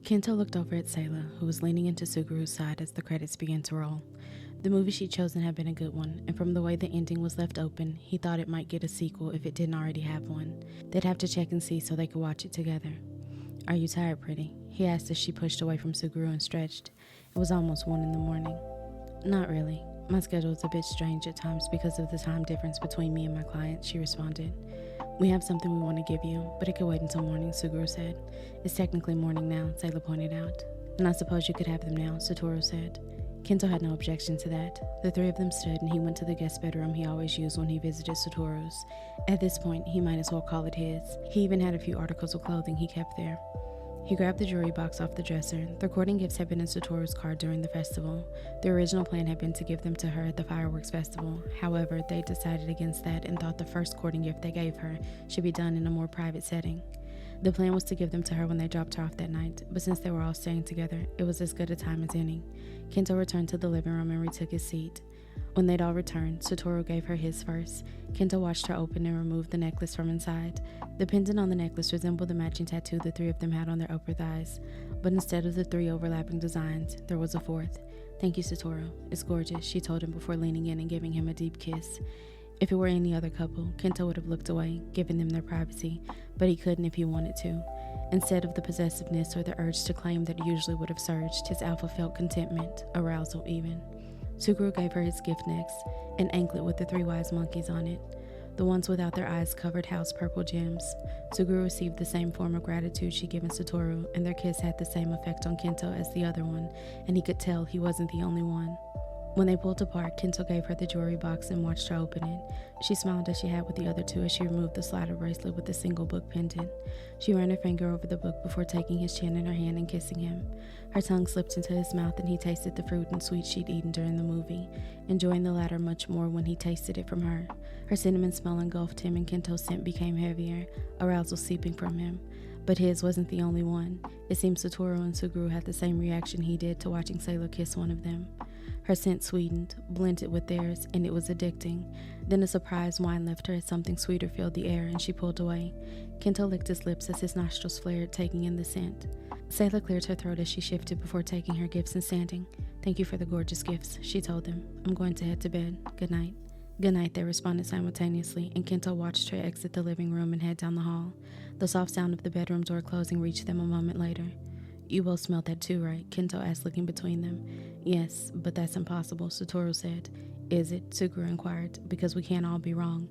Kento looked over at Sayla, who was leaning into Suguru's side as the credits began to roll. The movie she'd chosen had been a good one, and from the way the ending was left open, he thought it might get a sequel if it didn't already have one. They'd have to check and see so they could watch it together. "Are you tired, pretty?" he asked as she pushed away from Suguru and stretched. It was almost 1 a.m. "Not really. My schedule is a bit strange at times because of the time difference between me and my client," she responded. "We have something we want to give you, but it could wait until morning," Suguru said. "It's technically morning now," Sayla pointed out. "And I suppose you could have them now," Satoru said. Kento had no objection to that. The three of them stood and he went to the guest bedroom he always used when he visited Satoru's. At this point, he might as well call it his. He even had a few articles of clothing he kept there. He grabbed the jewelry box off the dresser. The courting gifts had been in Satoru's car during the festival. The original plan had been to give them to her at the fireworks festival. However, they decided against that and thought the first courting gift they gave her should be done in a more private setting. The plan was to give them to her when they dropped her off that night, but since they were all staying together, it was as good a time as any. Kento returned to the living room and retook his seat. When they'd all returned, Satoru gave her his first. Kento watched her open and remove the necklace from inside. The pendant on the necklace resembled the matching tattoo the three of them had on their upper thighs, but instead of the 3 overlapping designs, there was a 4th. "Thank you, Satoru. It's gorgeous," she told him before leaning in and giving him a deep kiss. If it were any other couple, Kento would have looked away, giving them their privacy, but he couldn't if he wanted to. Instead of the possessiveness or the urge to claim that usually would have surged, his alpha felt contentment, arousal even. Suguru gave her his gift next, an anklet with the 3 wise monkeys on it. The ones without their eyes covered housed purple gems. Suguru received the same form of gratitude she'd given Satoru, and their kiss had the same effect on Kento as the other one, and he could tell he wasn't the only one. When they pulled apart, Kento gave her the jewelry box and watched her open it. She smiled as she had with the other 2 as she removed the slider bracelet with the single book pendant. She ran her finger over the book before taking his chin in her hand and kissing him. Her tongue slipped into his mouth and he tasted the fruit and sweet she'd eaten during the movie, enjoying the latter much more when he tasted it from her. Her cinnamon smell engulfed him and Kento's scent became heavier, arousal seeping from him. But his wasn't the only one. It seemed Satoru and Suguru had the same reaction he did to watching Sayla kiss one of them. Her scent sweetened, blended with theirs, and it was addicting. Then a surprised whine left her as something sweeter filled the air, and she pulled away. Kento licked his lips as his nostrils flared, taking in the scent. Sayla cleared her throat as she shifted before taking her gifts and standing. "Thank you for the gorgeous gifts," she told them. "I'm going to head to bed. Good night." "Good night," they responded simultaneously, and Kento watched her exit the living room and head down the hall. The soft sound of the bedroom door closing reached them a moment later. "You both smelled that too, right?" Kento asked, looking between them. "Yes, but that's impossible," Satoru said. "Is it?" Suguru inquired. "Because we can't all be wrong."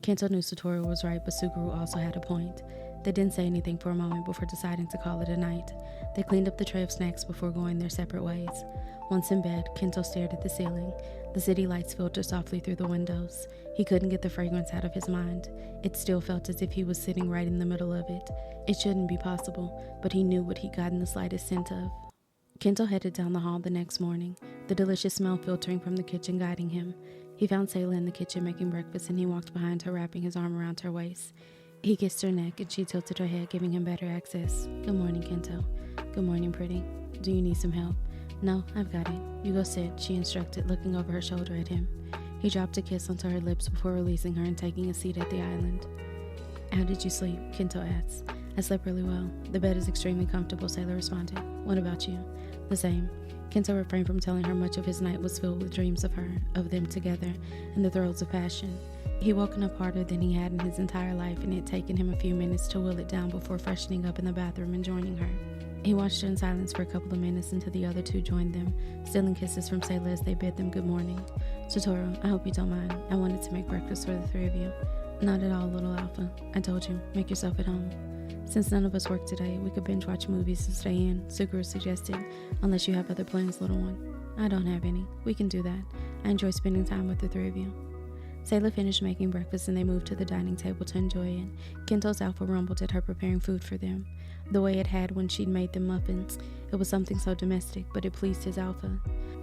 Kento knew Satoru was right, but Suguru also had a point. They didn't say anything for a moment before deciding to call it a night. They cleaned up the tray of snacks before going their separate ways. Once in bed, Kento stared at the ceiling. The city lights filtered softly through the windows. He couldn't get the fragrance out of his mind. It still felt as if he was sitting right in the middle of it. It shouldn't be possible, but he knew what he'd gotten the slightest scent of. Kento headed down the hall the next morning, the delicious smell filtering from the kitchen guiding him. He found Sayla in the kitchen making breakfast and he walked behind her, wrapping his arm around her waist. He kissed her neck and she tilted her head, giving him better access. "Good morning, Kento." "Good morning, pretty. Do you need some help?" "No, I've got it. You go sit," she instructed, looking over her shoulder at him. He dropped a kiss onto her lips before releasing her and taking a seat at the island. "How did you sleep?" Kento asked. "I slept really well. The bed is extremely comfortable," Sayla responded. "What about you?" "The same." Kento refrained from telling her much of his night was filled with dreams of her, of them together, and the thrills of passion. He'd woken up harder than he had in his entire life, and it had taken him a few minutes to will it down before freshening up in the bathroom and joining her. He watched her in silence for a couple of minutes until the other 2 joined them, stealing kisses from Sayla as they bid them good morning. "Satoru, I hope you don't mind. I wanted to make breakfast for the 3 of you." "Not at all, little Alpha. I told you, make yourself at home." "Since none of us work today, we could binge watch movies and stay in," Suguru suggested. "Unless you have other plans, little one." "I don't have any. We can do that. I enjoy spending time with the 3 of you." Sayla finished making breakfast and they moved to the dining table to enjoy it. Kento's alpha rumbled at her preparing food for them. The way it had when she'd made them muffins. It was something so domestic, but it pleased his alpha.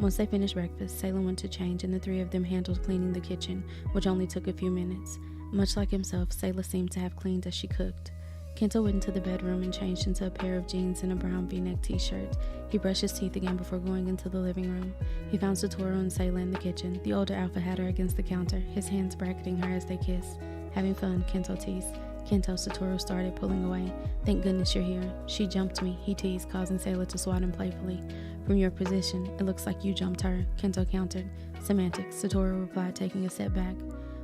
Once they finished breakfast, Sayla went to change and the 3 of them handled cleaning the kitchen, which only took a few minutes. Much like himself, Sayla seemed to have cleaned as she cooked. Kento went into the bedroom and changed into a pair of jeans and a brown v-neck t-shirt. He brushed his teeth again before going into the living room. He found Satoru and Sayla in the kitchen. The older alpha had her against the counter, his hands bracketing her as they kissed. "Having fun," Kento teased. Kento, Satoru started, pulling away. Thank goodness you're here. She jumped me, he teased, causing Sayla to swat him playfully. From your position, it looks like you jumped her, Kento countered. Semantics, Satoru replied, taking a step back.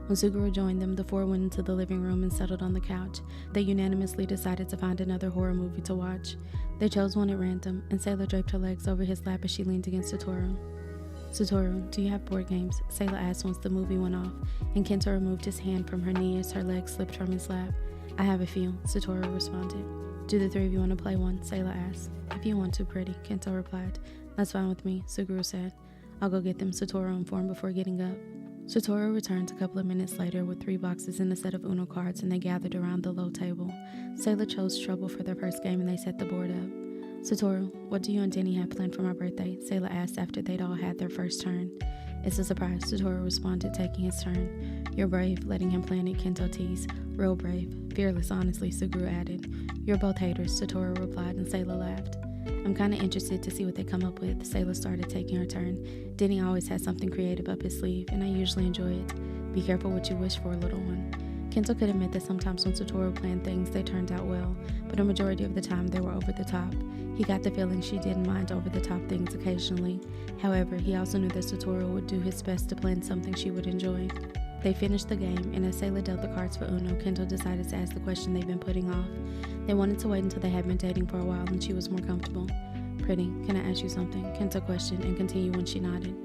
When Suguru joined them, the four went into the living room and settled on the couch. They unanimously decided to find another horror movie to watch. They chose one at random, and Sayla draped her legs over his lap as she leaned against Satoru. Satoru, do you have board games? Sayla asked once the movie went off, and Kento removed his hand from her knee as her legs slipped from his lap. I have a few, Satoru responded. Do the three of you want to play one? Sayla asked. If you want to, pretty, Kento replied. That's fine with me, Suguru said. I'll go get them, Satoru informed before getting up. Satoru returned a couple of minutes later with 3 boxes and a set of Uno cards, and they gathered around the low table. Sayla chose Trouble for their first game, and they set the board up. Satoru, what do you and Denny have planned for my birthday? Sayla asked after they'd all had their first turn. It's a surprise, Satoru responded, taking his turn. You're brave, letting him plan it, Kento teased. Real brave. Fearless, honestly, Suguru added. You're both haters, Satoru replied, and Sayla laughed. I'm kinda interested to see what they come up with. Sayla started, taking her turn. Denny always has something creative up his sleeve, and I usually enjoy it. Be careful what you wish for, little one. Kento could admit that sometimes when Satoru planned things, they turned out well, but a majority of the time they were over the top. He got the feeling she didn't mind over-the-top things occasionally. However, he also knew that Satoru would do his best to plan something she would enjoy. They finished the game, and as Sayla dealt the cards for Uno, Kento decided to ask the question they've been putting off. They wanted to wait until they had been dating for a while and she was more comfortable. Pretty, can I ask you something? Kento questioned and continued when she nodded.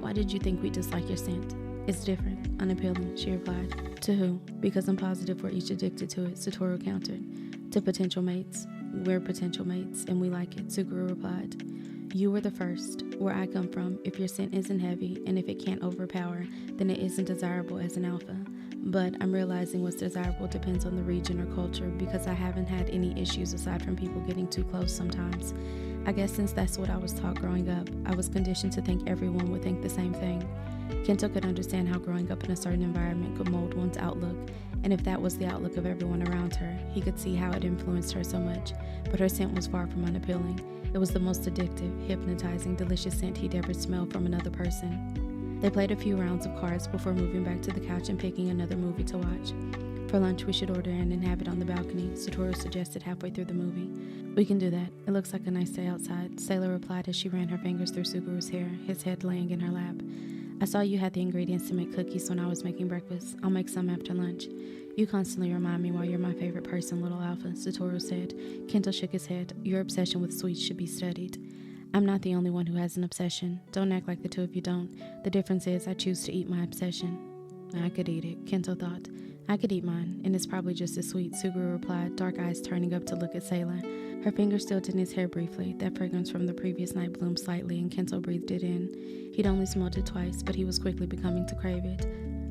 Why did you think we dislike your scent? It's different, unappealing, she replied. To who? Because I'm positive we're each addicted to it, Satoru countered. To potential mates. We're potential mates, and we like it, Suguru replied. You were the first. Where I come from, if your scent isn't heavy, and if it can't overpower, then it isn't desirable as an alpha. But I'm realizing what's desirable depends on the region or culture, because I haven't had any issues aside from people getting too close sometimes. I guess since that's what I was taught growing up, I was conditioned to think everyone would think the same thing. Kento could understand how growing up in a certain environment could mold one's outlook, and if that was the outlook of everyone around her, he could see how it influenced her so much. But her scent was far from unappealing. It was the most addictive, hypnotizing, delicious scent he'd ever smelled from another person. They played a few rounds of cards before moving back to the couch and picking another movie to watch. For lunch, we should order in and have it on the balcony, Satoru suggested halfway through the movie. We can do that. It looks like a nice day outside, Sayla replied as she ran her fingers through Suguru's hair, his head laying in her lap. I saw you had the ingredients to make cookies when I was making breakfast. I'll make some after lunch. You constantly remind me why you're my favorite person, little alpha, Satoru said. Kento shook his head. Your obsession with sweets should be studied. I'm not the only one who has an obsession. Don't act like the two of you don't. The difference is I choose to eat my obsession. I could eat it, Kento thought. I could eat mine, and it's probably just as sweet, Suguru replied, dark eyes turning up to look at Sayla. Her fingers stilled in his hair briefly. That fragrance from the previous night bloomed slightly, and Kento breathed it in. He'd only smelled it twice, but he was quickly becoming to crave it.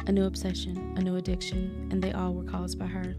A new obsession, a new addiction, and they all were caused by her.